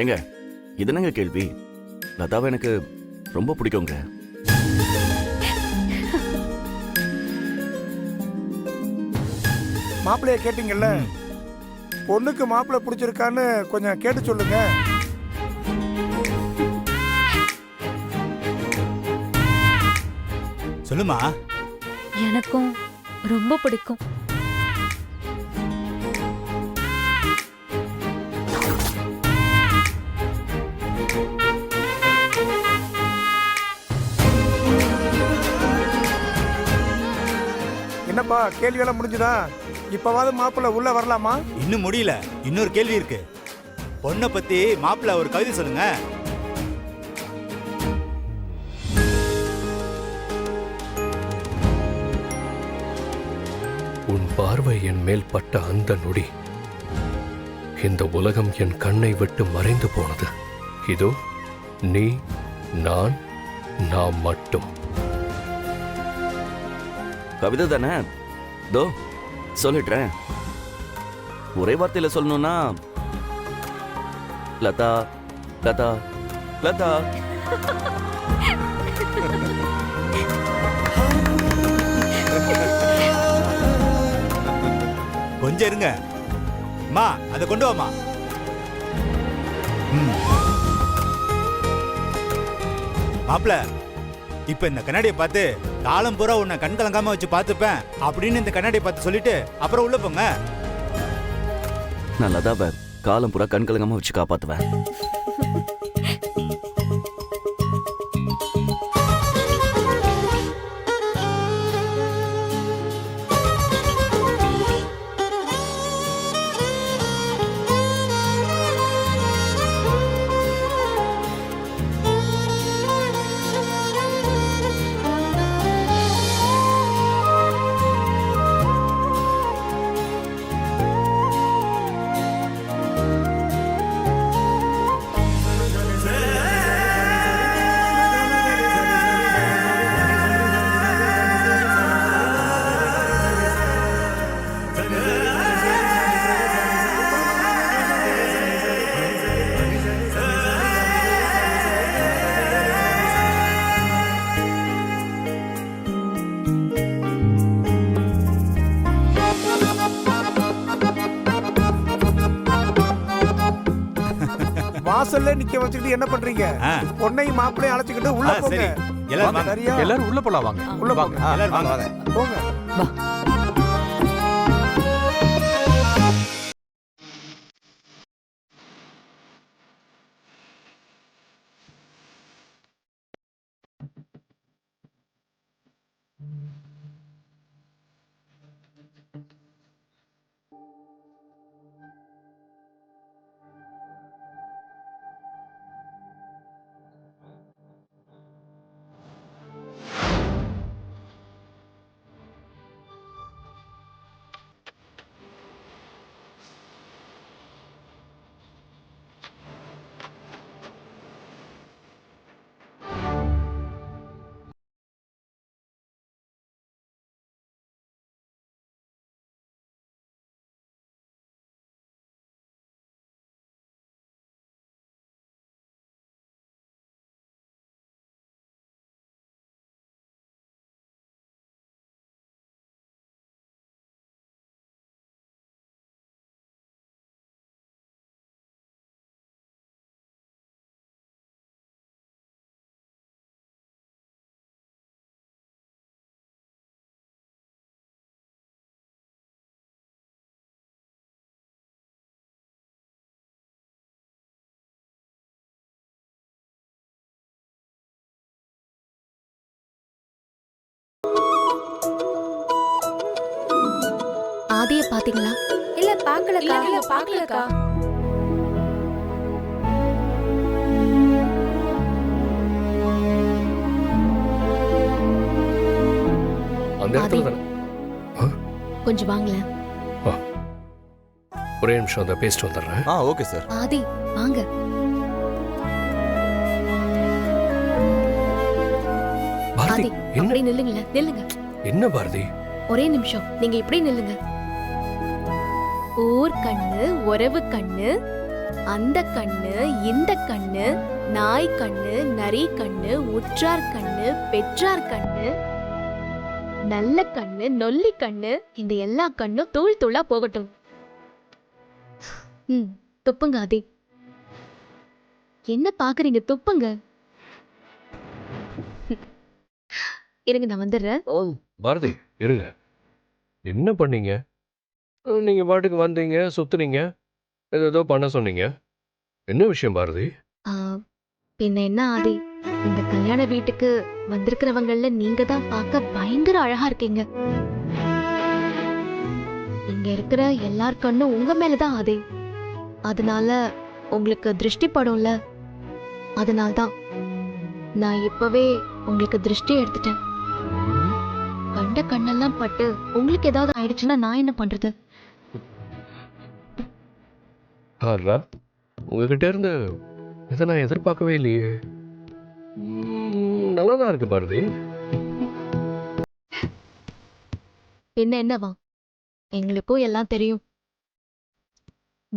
ஏங்க இது என்னங்க கேள்வி? லதாவை எனக்கு ரொம்ப பிடிக்குங்க. மாப்பிள்ளைய கேட்டீங்கல்ல, பொண்ணுக்கு மாப்பிள்ளை பிடிச்சிருக்கான்னு கொஞ்சம் கேட்டு சொல்லுங்க. சொல்லுமா. எனக்கும் ரொம்ப பிடிக்கும். என்னப்பா கேள்வியெல்லாம் முடிஞ்சுதா? இப்பவாவது மாப்பிள்ளை உள்ள வரலாமா? இன்னும் முடியல, இன்னொரு கேள்வி இருக்கு. பொண்ணை பத்தி மாப்பிள்ள ஒரு கவிதை சொல்லுங்க. உன் பார்வை என் மேல் பட்ட அந்த நொடி இந்த உலகம் என் கண்ணை விட்டு மறைந்து போனது. இதோ நீ, நான், நாம் மட்டும். கவிதை தானே? தோ சொல்லிடுறேன். ஒரே வார்த்தையில சொல்லணும்னா லதா லதா லதா. கொஞ்சம் இருங்க அம்மா, அதை கொண்டு வாமா. மாப்பிள்ள, இப்ப இந்த கண்ணாடியை பார்த்து காலம் பூரா உன்னை கண் கலங்காம வச்சு பார்த்துப்பேன் அப்படின்னு இந்த கண்ணாடியை பார்த்து சொல்லிட்டு அப்புறம் உள்ள போங்க. நான் லதாவை காலம் பூரா கண் கலங்காம வச்சு காப்பாத்துவேன். வாசல்ல நிக்க வச்சுக்கிட்டு என்ன பண்றீங்க? பொண்ணையும் மாப்பிள்ளையும் அழைச்சுக்கிட்டு உள்ள போங்க. சரி, எல்லாரும் வாங்க. சரியா? எல்லாரும் உள்ள போலாம் வாங்க. உள்ள போங்க. எல்லாரும் வாங்க. போங்க. ஆதிய பாத்தீங்களா? இல்ல பாக்கலக்கா. இல்ல பாக்கலக்கா. அந்த இடத்துல தானே. கொஞ்சம் வாங்கல. ஒரே நிமிஷம் அதை பேசிட்டு வந்துடுறேன். Okay sir. ஆதி வாங்க. பாரதி, ஆதி என்ன அப்படியே நில்லுங்களேன், நில்லுங்க. என்ன பாரதி? ஒரே நிமிஷம், நீங்க இப்படி நில்லுங்க. ஊர் கண்ணு, உறவு கண்ணு, அந்த கண்ணு, இந்த கண்ணு, நாய் கண்ணு, நரி கண்ணு, உற்றார் கண்ணு, பெற்றார் கண்ணு, நல்ல கண்ணு, நொல்லி கண்ணு, இந்த எல்லா கண்ணும் தூள் தூளா போகட்டும். துப்புங்க ஆதி. என்ன பாக்குறீங்க? துப்புங்க. இருங்க, நான் வந்துடுறேன். பாரதி இருங்க. என்ன பண்ணீங்க? நீங்க பாட்டுக்கு வந்தீங்க, சுத்துனீங்க, ஏதோ பண்ண சொன்னீங்க. என்ன விஷயம் பாரதி? பின்ன என்ன ஆதி, இந்த கல்யாண வீட்டுக்கு வந்திருக்கிறவங்கள நீங்க தான் பார்க்க பயங்கர அழகா இருக்கீங்க. இங்க இருக்கிற எல்லார் கண்ணும் உங்க மேலதான் ஆதி. அதனால உங்களுக்கு திருஷ்டி படும்ல, அதனால்தான் நான் இப்பவே உங்களுக்கு திருஷ்டி எடுத்துட்டேன். கண்ட கண்ணெல்லாம் பட்டு உங்களுக்கு ஏதாவது ஆயிடுச்சுன்னா நான் என்ன பண்றது? உங்ககிட்ட இருந்து இதை நான் எதிர்பார்க்கவே இல்லையே. நல்லாதான் இருக்கு பாரதி. பின்ன என்னவா, எங்களுக்கும் எல்லாம் தெரியும்.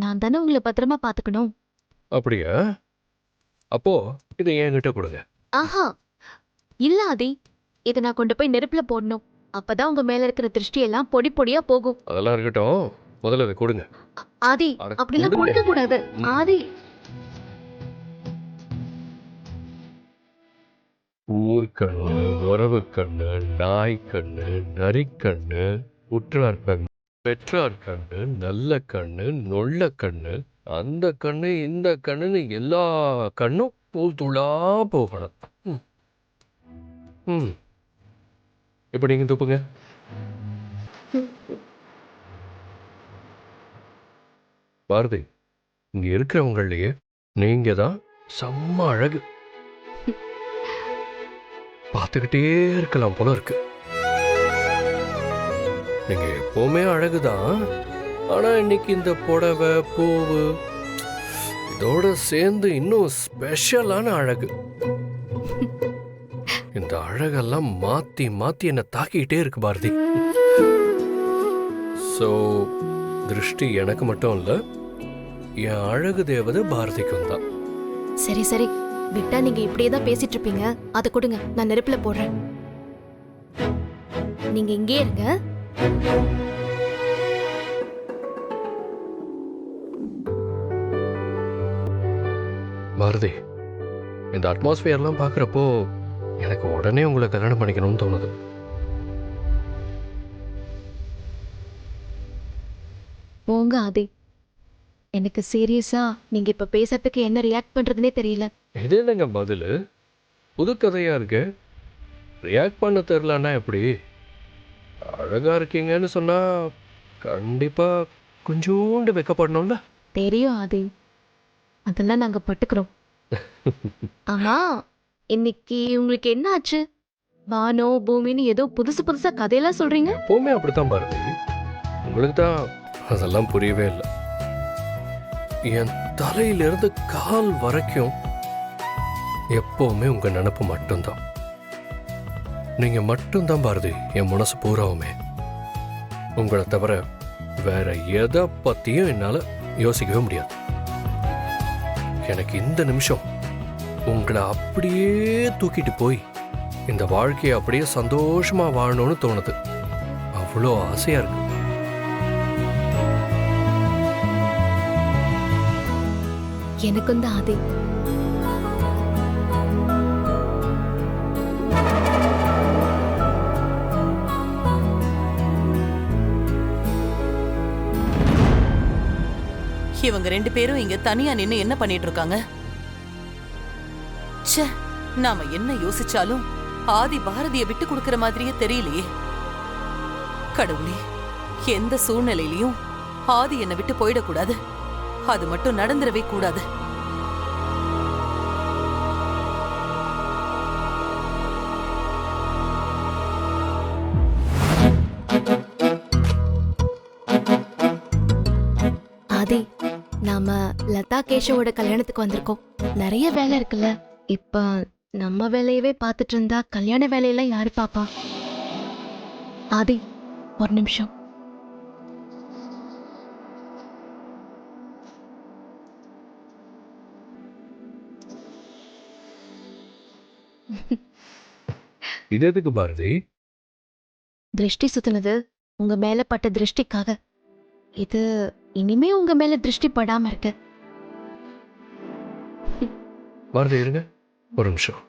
நான் தானே உங்களை பத்திரமா பாத்துக்கணும். அப்படியா? அப்போ இதை என்கிட்ட கொடுங்க. ஆஹா, இல்ல ஆதி, இதை நான் கொண்டு போய் நெருப்புல போடணும். அப்பதான் உங்க மேல இருக்கிற திருஷ்டி எல்லாம் பொடி பொடியா போகும். அதெல்லாம் இருக்கட்டும், முதல்ல இதை கொடுங்க. ஆதி, அப்படிலாம் கொடுக்க கூடாது ஆதி. ஊர்கண்ணு, உறவு கண்ணு, நாய் கண்ணு, நரிக்கண்ணு, உற்றார் கண்ணு, பெற்றார் கண்ணு, நல்ல கண்ணு, நொல்ல கண்ணு, அந்த கண்ணு, இந்த கண்ணுன்னு எல்லா கண்ணும் தூள் தூளா போகணும். இப்ப நீங்க துப்புங்க. பாரதி, இங்க இருக்கிறவங்களையே நீங்க தான் செம்ம அழகு. பார்த்துக்கிட்டே இருக்கலாம் போல இருக்கு. நீங்க எப்பவுமே அழகுதான். ஆனா இன்னைக்கு இந்த புடவை, பூவு இதோட சேர்ந்து இன்னும் ஸ்பெஷலான அழகு. இந்த அழகெல்லாம் மாத்தி மாத்தி என்ன தாக்கிட்டே இருக்கு பாரதி. சோ திருஷ்டி எனக்கு மட்டும் இல்ல, என் அழகு தேவதை பாரதிக்கும் தான். சரி சரி, விட்டா நீங்க இப்படியே தான் பேசிட்டு இருப்பீங்க. அதை கொடுங்க, நான் நெருப்புல போடுறேன். நீங்க இங்கே இருங்க. பாரதி, இந்த அட்மாஸ்பியர்லாம் பார்க்குறப்போ எனக்கு உடனே உங்களை கல்யாணம் பண்ணிக்கணும்னு தோணுது. போங்க ஆதி, எனக்கு சீரியஸா நீங்க இப்ப பேசுறதுக்கு என்ன ரியாக்ட் பண்றதுனே தெரியல. இது என்னங்க பதில்? புது கதையா இருக்கு. ரியாக்ட் பண்ண தெரிலன்னா எப்படி? அழகா இருக்கீங்கன்னு சொன்னா கண்டிப்பா கொஞ்சோண்டு வெக்கப்படணும்ல. தெரியும் ஆதி, அதெல்லாம் நாங்க பட்டுக்கிறோம். ஆமா, இன்னைக்கு உங்களுக்கு என்ன ஆச்சு? வானோ பூமின்னு ஏதோ புதுசு புதுசா கதையெல்லாம் சொல்றீங்க. எப்பவுமே அப்படித்தான் பாரதி. உங்களுக்கு தான் அதெல்லாம் புரியவே இல்லை. என் தலையிலிருந்து கால் வரைக்கும் எப்பவுமே உங்க நினப்பு மட்டும்தான். நீங்க மட்டும்தான் பாரதி என் மனசு பூராவுமே. உங்களை தவிர வேற எதை பத்தியும் என்னால யோசிக்கவே முடியாது. எனக்கு இந்த நிமிஷம் உங்களை அப்படியே தூக்கிட்டு போய் இந்த வாழ்க்கையை அப்படியே சந்தோஷமா வாழணும்னு தோணுது. அவ்வளோ ஆசையா இருக்கு. எனக்கும் தான் ஆதி. இவங்க ரெண்டு பேரும் இங்க தனியா நின்னு என்ன பண்ணிட்டு இருக்காங்க? ச்சே, நாம என்ன யோசிச்சாலும் ஆதி பாரதிய விட்டு கொடுக்கிற மாதிரியே தெரியலையே. கடவுளே, எந்த சூழ்நிலையிலையும் ஆதி என்னை விட்டு போயிடக்கூடாது. அது மட்டும் நடந்துடவே கூடாது. ஆதி, நாம லதா கேஷவோட கல்யாணத்துக்கு வந்திருக்கோம். நிறைய வேலை இருக்குல்ல. இப்ப நம்ம வேலையவே பார்த்துட்டு இருந்தா கல்யாண வேலையெல்லாம் யாரு பாப்பா? ஆதி, ஒரு நிமிஷம். இது எதுக்கு பாரதி? திருஷ்டி சுத்தினது உங்க மேல பட்ட திருஷ்டிக்காக. இது இனிமே உங்க மேல திருஷ்டி படாம இருக்கு. பாரதி இருங்க ஒரு நிமிஷம்.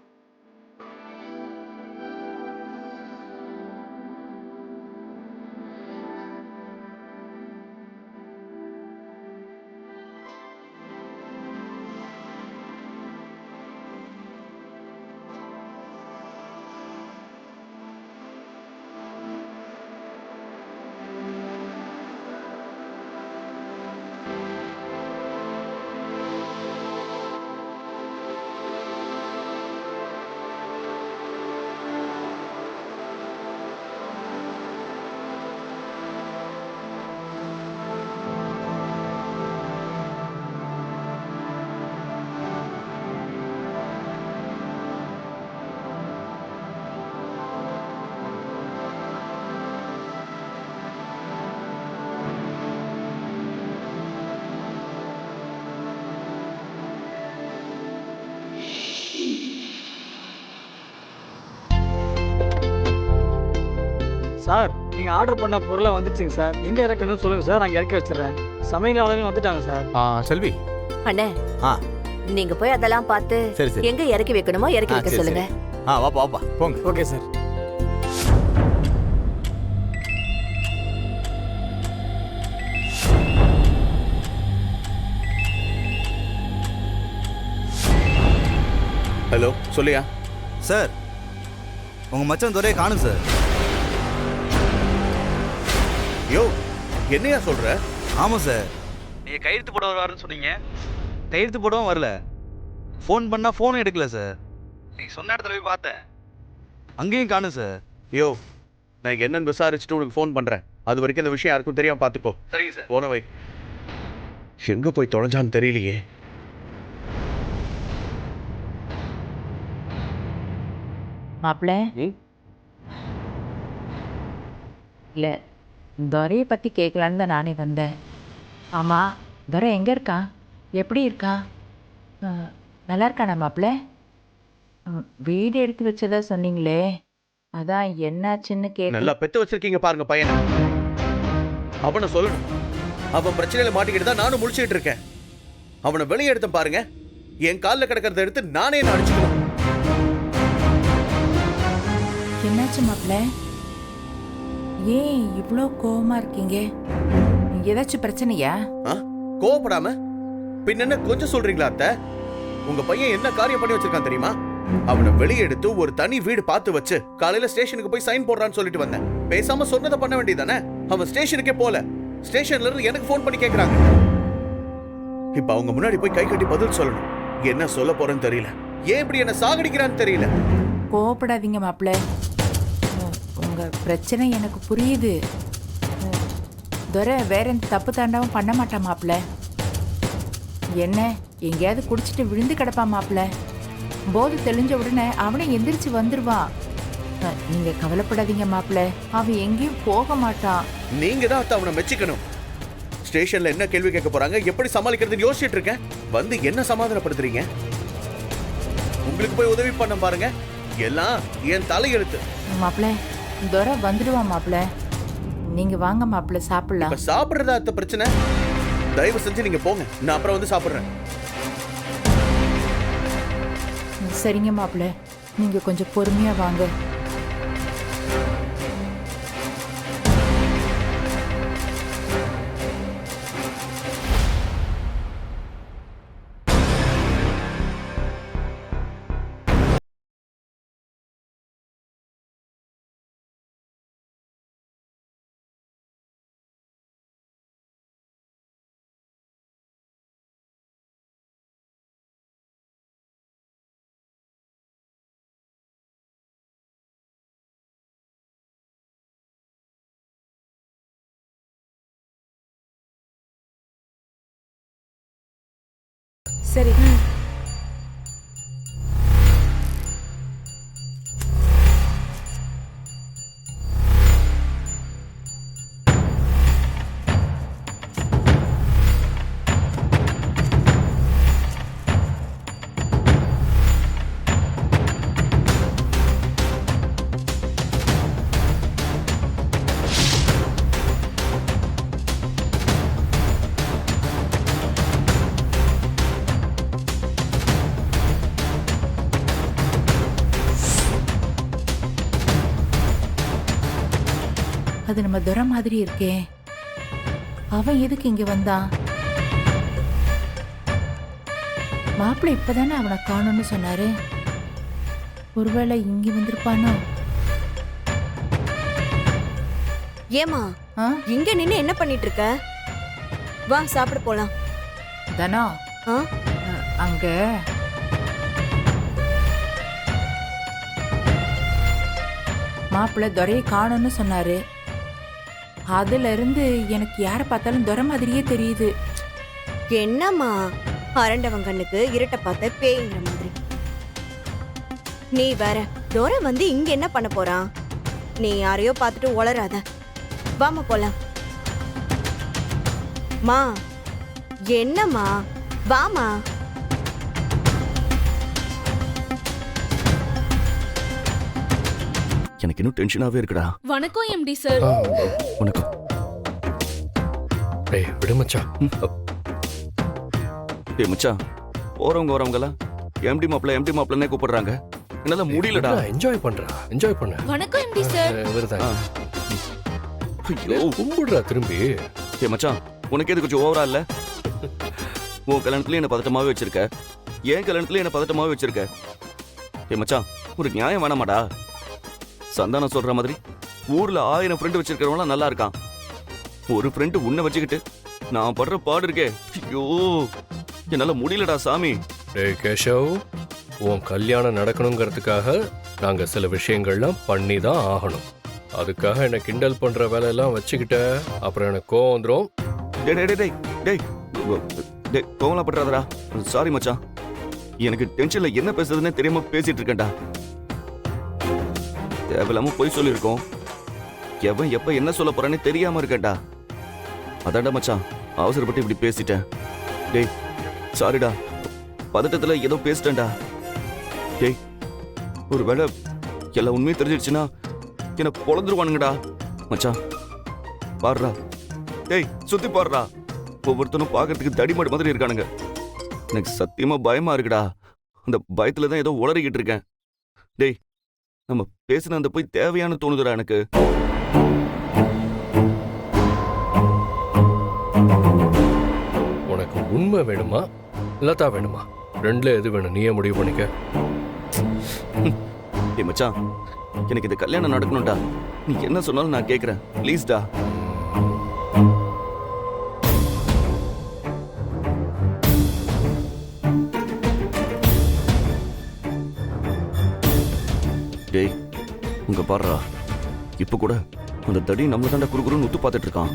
சார் நீங்கள் ஆர்டர் பண்ண பொருளை வந்துச்சுங்க சார். எங்கே இறக்கணும்னு சொல்லுங்கள் சார், நாங்கள் இறக்கி வச்சிடுறேன். சமையல் ஆளுங்க வந்துட்டாங்க சார். செல்வி. அண்ணே ஆ. நீங்க போய் அதெல்லாம் பார்த்து சரி சரி. எங்க இறக்கி வைக்கணுமோ இறக்கி வைக்க சொல்லுங்க. வாப்பா வாப்பா போங்க. Okay sir. ஹலோ சொல்லியா? சார் உங்க மச்சான் துறையை காணும் சார். யோ என்னையா சொல்ற? ஆமாம் சார். நீங்கள் கையெழுத்து போட வருவாருன்னு சொன்னீங்க. கையெழுத்து போடவும் வரல. ஃபோன் பண்ணால் ஃபோனும் எடுக்கல சார். நீங்கள் சொன்ன இடத்துல போய் பார்த்தேன், அங்கேயும் காணும் சார். யோ நான் என்னன்னு விசாரிச்சுட்டு உனக்கு ஃபோன் பண்றேன். அது வரைக்கும் இந்த விஷயம் யாருக்கும் தெரியாம பார்த்துக்கோ. சரிங்க சார். போன வை. எங்க போய் தொலைஞ்சான்னு தெரியலையே. மாப்பிள்ள இல்லை, துரையை பற்றி கேட்கலான்னு தான் நானே வந்தேன். ஆமாம், துரை எங்கே இருக்கான், எப்படி இருக்கான், நல்லா இருக்கானா மாப்பிள்ள? வீடு எடுத்து வச்சதா சொன்னீங்களே, அதான் என்னாச்சுன்னு நல்லா பெத்து வச்சிருக்கீங்க பாருங்க பையனை. அவனை சொல்லணும். அவன் பிரச்சனையில மாட்டிக்கிட்டு தான் நானும் முழிச்சுக்கிட்டு இருக்கேன். அவனை வெளியே எடுத்த பாருங்க. என் காலில் கிடக்கிறத எடுத்து நானே என்ன அடிச்சுக்கணும். என்னாச்சு மாப்பிள்ள? ஏன் இவ்வளோ கோவமா இருக்கீங்க? ஏதாச்சும் பிரச்சனையா? கோவப்படாம பின்ன என்ன கொஞ்சம் சொல்றீங்களா அத்தை? உங்க பையன் என்ன காரியம் பண்ணி வச்சிருக்கான் தெரியுமா? அவனை வெளியே எடுத்து ஒரு தனி வீடு பார்த்து வச்சு காலையில ஸ்டேஷனுக்கு போய் சைன் போடுறான்னு சொல்லிட்டு வந்தேன். பேசாம சொன்னதை பண்ண வேண்டியதானே? அவன் ஸ்டேஷனுக்கே போல. ஸ்டேஷன்ல இருந்து எனக்கு ஃபோன் பண்ணி கேக்குறாங்க. இப்ப அவங்க முன்னாடி போய் கை கட்டி பதில் சொல்லணும். என்ன சொல்ல போறேன்னு தெரியல. ஏன் இப்படி என்ன சாகடிக்கிறான்னு தெரியல. கோவப்படாதீங்க மாப்பிள்ள, உங்க பிரச்சனை எனக்கு புரியுது. துரை வேற எந்த தப்பு தாண்டாவும் பண்ண மாட்டான் மாப்பிள்ள. என்ன எங்கேயாவது குடிச்சிட்டு விழுந்து கிடப்பான் மாப்பிள்ள. போது தெளிஞ்ச உடனே அவனை எந்திரிச்சு வந்துருவான். நீங்க கவலைப்படாதீங்க மாப்பிள்ள, அவன் எங்கேயும் போக மாட்டான். நீங்க தான் அத்தை அவனை மெச்சிக்கணும். ஸ்டேஷன்ல என்ன கேள்வி கேட்க போறாங்க, எப்படி சமாளிக்கிறதுன்னு யோசிச்சுட்டு இருக்கேன். வந்து என்ன சமாதானப்படுத்துறீங்க? உங்களுக்கு போய் உதவி பண்ண பாருங்க, எல்லாம் என் தலையெழுத்து. மாப்பிள்ள துரை வந்துடுவான் மாப்பிள்ள, நீங்க வாங்க மாப்பிள்ள சாப்பிடலாம். இப்ப சாப்பிடுறதா அத்த பிரச்சனை? தயவு செஞ்சு நீங்க போங்க, நான் அப்புறம் வந்து சாப்பிடுறேன். சரிங்க மாப்பிள்ள, நீங்க கொஞ்சம் பொறுமையா வாங்க. சரி. அது நம்ம துரை மாதிரி இருக்கே. அவன் எதுக்கு இங்க வந்தான்? மாப்பிள்ளை இப்பதானே அவனை காணும்னு சொன்னாரு. ஒருவேளை இங்க வந்திருப்பானோ? ஏமா ஆ? இங்க நின்னு என்ன பண்ணிட்டு இருக்க? வா சாப்பிட போலாம். தனோ, ஆ? அங்க மாப்பிள்ளை துரையை காணும்னு சொன்னாரு. அதுல இருந்து எனக்கு யாரை பார்த்தாலும் துரை மாதிரியே தெரியுது. என்னம்மா அரண்டவன் கண்ணுக்கு இருட்ட பார்த்த பேய்ங்கிற மாதிரி. நீ வேற தோரை வந்து இங்க என்ன பண்ண போறான்? நீ யாரையோ பார்த்துட்டு உளராத. வாமா போலாம். மா என்னம்மா வாமா. எனக்கு இன்னும் டென்ஷனாவே இருக்குடா. வணக்கம் எம்டி சார். வணக்கம். டேய் விடு மச்சான். டேய் மச்சான், போறவங்க வரவங்கலாம் எம்டி மாப்பிள்ளனே கூப்பிடுறாங்க. என்னால முடியலடா. என்ஜாய் என்ஜாய் பண்ண. வணக்கம் எம்டி சார். இவர்தான். ஐயோ கும்பிடுறா திரும்பி. டேய் மச்சான், உனக்கு எது கொஞ்சம் ஓவரா இல்ல? உன் கல்யாணத்துல என்ன பதட்டமாவே வச்சிருக்க, ஏன் கல்யாணத்துல என்ன பதட்டமாவே வச்சிருக்க? டேய் மச்சான், ஒரு நியாயம் வேணாமாடா? சந்தானம் சொல்ற மாதிரி ஊர்ல 1000 ஃப்ரெண்டு வச்சிருக்கிறவங்களாம் நல்லா இருக்கான். ஒரு ஃப்ரெண்டு உன்னை வச்சுக்கிட்டு நான் படுற பாடு இருக்கே. ஐயோ என்னால முடியலடா சாமி. டேய் கேஷவ், உன் கல்யாணம் நடக்கணுங்கிறதுக்காக நாங்க சில விஷயங்கள்லாம் பண்ணி தான் ஆகணும். அதுக்காக என்ன கிண்டல் பண்ற வேலையெல்லாம் வச்சுக்கிட்ட அப்புறம் எனக்கு கோவம் வந்துடும். டேய் டேய் டேய் டேய் டேய் கோவலாம் பண்றாதடா. சாரி மச்சான், எனக்கு டென்ஷன்ல என்ன பேசுறதுன்னே தெரியாம பேசிட்டு இருக்கேன்டா. தேவையில்லாம போய் சொல்லியிருக்கோம். எவன் எப்ப என்ன சொல்ல போறானே தெரியாம இருக்கேன்டா. அதான்டா மச்சான், அவசரப்பட்டு இப்படி பேசிட்டேன். டேய் சாரிடா, பதட்டத்துல ஏதோ பேசிட்டேன்டா. டேய் ஒருவேளை எல்லா உண்மையும் தெரிஞ்சிடுச்சுன்னா என்ன பொழந்துருவானுங்கடா. மச்சான் பாடுறா, டேய் சுத்தி பாடுறா. ஒவ்வொருத்தனும் பாக்குறதுக்கு தடிமாடு மாதிரி இருக்கானுங்க. எனக்கு சத்தியமா பயமா இருக்குடா. அந்த பயத்துல தான் ஏதோ உளறிக்கிட்டு இருக்கேன். டேய் நம்ம பேசின அந்த போய் தேவையான தோணுதுடா எனக்கு. உனக்கு உண்மை வேணுமா லதா வேணுமா? ரெண்டுல எது வேணும் நீயே முடிவு பண்ணிக்க. டேய் மச்சான், எனக்கு இந்த கல்யாணம் நடக்கணும்டா. நீ என்ன சொன்னாலும் நான் கேட்கறேன். ப்ளீஸ்டா. டேய் உங்க பாடுறா, இப்ப கூட அந்த தடி நம்மள தாண்டா குறுகுறுன்னு உத்து பார்த்துட்டு இருக்கான்.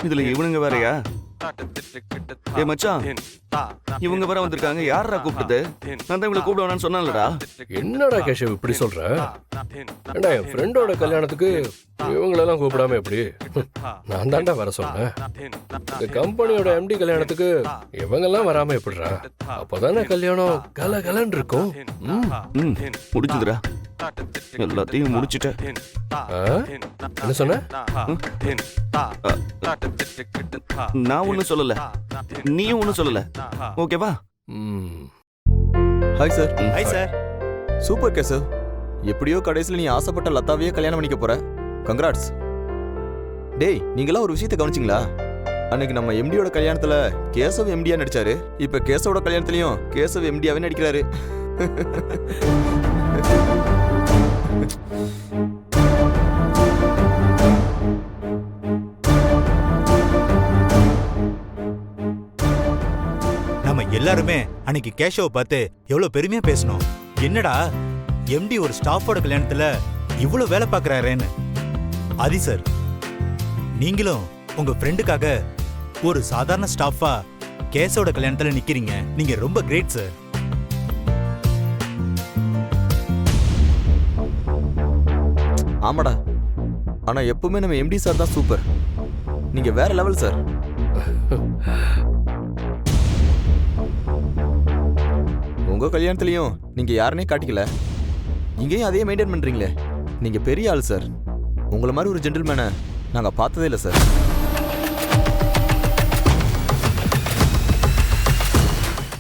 இதுல இவனுங்க வேறயா? ஏ மச்சான், இவங்க வேற வந்திருக்காங்க. யாரா கூப்பிட்டது? நான் தான் இவங்களை கூப்பிட வேணாம்னு சொன்னான்லடா. என்னடா கேஷவ் இப்படி சொல்ற? ஏண்டா என் ஃப்ரெண்டோட கல்யாணத்துக்கு இவங்களெல்லாம் கூப்பிடாம எப்படி? நான் தாண்டா வர சொன்னேன். இந்த கம்பெனியோட எம்டி கல்யாணத்துக்கு இவங்கெல்லாம் வராம எப்படிடா? அப்பதானே கல்யாணம் கலகலன்னு இருக்கும். முடிச்சுதுடா, எல்லாத்தையும் முடிச்சுட்ட. என்ன சொன்ன? நான் ஒன்னும் சொல்லல, நீயும் ஒன்னும் சொல்லல. ஓகேவா? Hi sir. Hi sir. Super Keshav, எப்படியோ கடைசியில் நீ ஆசைப்பட்ட லதாவையே கல்யாணம் பண்ணிக்க போற. கங்க்ராட்ஸ். டேய் நீங்களாம் ஒரு விஷயத்தை கவனிச்சிங்களா? அன்னைக்கு நம்ம எம்டியோட கல்யாணத்துல கேசவ் எம்டியா நடிச்சாரு. இப்ப கேசவோட கல்யாணத்துலயும் கேசவ் எம்டியாவே நடிக்கிறாரு. நம்ம எல்லாருமே அன்னைக்கு கேஷவ பார்த்து எவ்வளவு பெருமையா பேசணும். என்னடா எம்டி ஒரு ஸ்டாஃபோட கல்யாணத்துல இவ்வளவு வேலை பார்க்கறாரேன்னு. ஆதி சார், நீங்களும் உங்க ஃப்ரெண்டுக்காக ஒரு சாதாரண ஸ்டாஃபா கேஷவோட கல்யாணத்துல நிக்கிறீங்க. நீங்க ரொம்ப கிரேட் சார். ஆமாடா, ஆனா எப்பவுமே நம்ம எம்டி சார் தான் சூப்பர். நீங்க வேற லெவல் சார். உங்க கல்யாணத்துலயும் நீங்க யாருனே காட்டிக்கல, இங்கேயும் அதே மெயின்டைன் பண்றீங்களே. நீங்க பெரிய ஆள் சார். உங்களை மாதிரி ஒரு ஜென்டில்மேனை நாங்க பார்த்ததே இல்லை சார்.